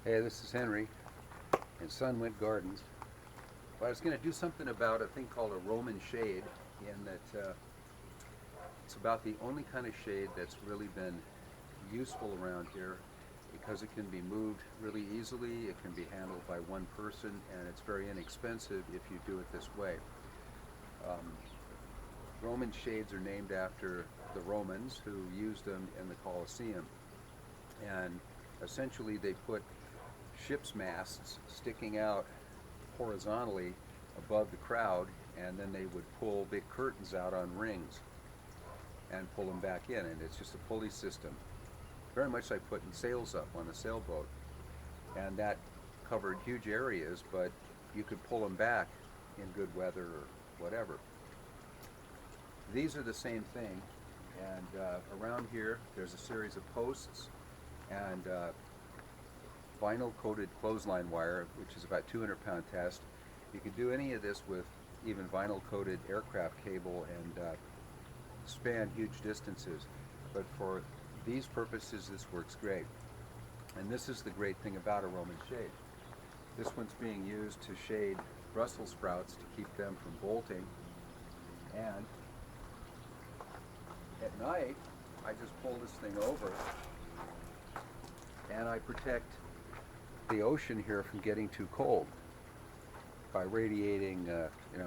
Hey, this is Henry in Sunwind Gardens. Well, I was going to do something about a thing called a Roman shade, in that it's about the only kind of shade that's really been useful around here because it can be moved really easily, it can be handled by one person, and it's very inexpensive if you do it this way. Roman shades are named after the Romans who used them in the Colosseum, and essentially they put ship's masts sticking out horizontally above the crowd, and then they would pull big curtains out on rings and pull them back in, and it's just a pulley system, very much like putting sails up on a sailboat, and that covered huge areas, but you could pull them back in good weather or whatever. These are the same thing, and around here there's a series of posts and vinyl coated clothesline wire, which is about 200-pound test. You could do any of this with even vinyl coated aircraft cable and span huge distances, but for these purposes this works great. And this is the great thing about a Roman shade. This one's being used to shade Brussels sprouts to keep them from bolting, and at night I just pull this thing over and I protect the ocean here from getting too cold by radiating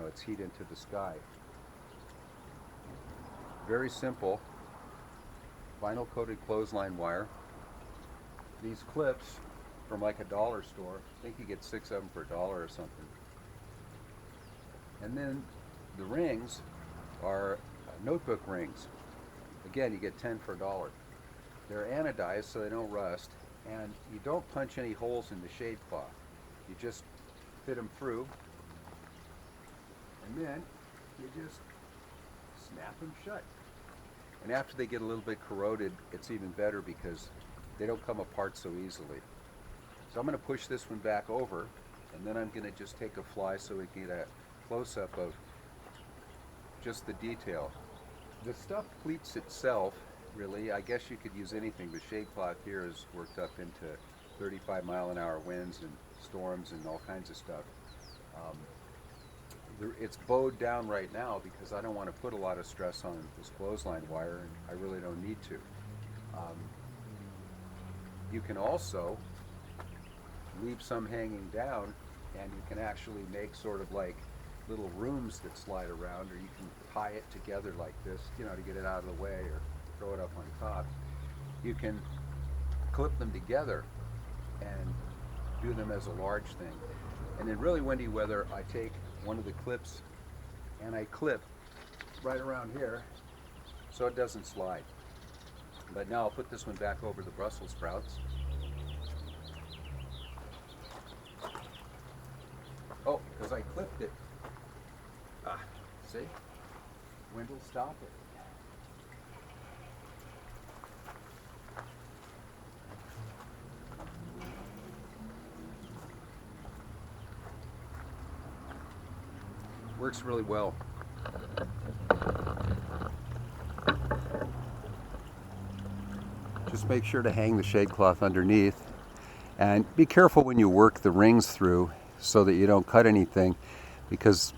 its heat into the sky. Very simple vinyl coated clothesline wire. These clips from like a dollar store, I think you get 6 of them for $1 or something. And then the rings are notebook rings. Again, you get 10 for $1. They're anodized so they don't rust, and you don't punch any holes in the shade cloth. You just fit them through, and then you just snap them shut. And after they get a little bit corroded, it's even better because they don't come apart so easily. So I'm going to push this one back over, and then I'm going to just take a fly so we can get a close-up of just the detail. The stuff pleats itself, really. I guess you could use anything. The shade cloth here is worked up into 35-mile-an-hour winds and storms and all kinds of stuff. It's bowed down right now because I don't want to put a lot of stress on this clothesline wire, and I really don't need to. You can also leave some hanging down, and you can actually make sort of like little rooms that slide around, or you can tie it together like this, to get it out of the way, or throw it up on top. You can clip them together and do them as a large thing. And in really windy weather, I take one of the clips and I clip right around here so it doesn't slide. But now I'll put this one back over the Brussels sprouts. Oh, because I clipped it. See? Wind will stop it. Works really well. Just make sure to hang the shade cloth underneath, and be careful when you work the rings through so that you don't cut anything, because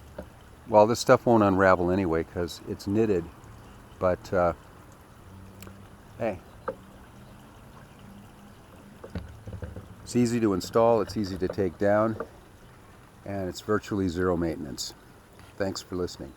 this stuff won't unravel anyway because it's knitted, but hey, it's easy to install, it's easy to take down, and it's virtually zero maintenance. Thanks for listening.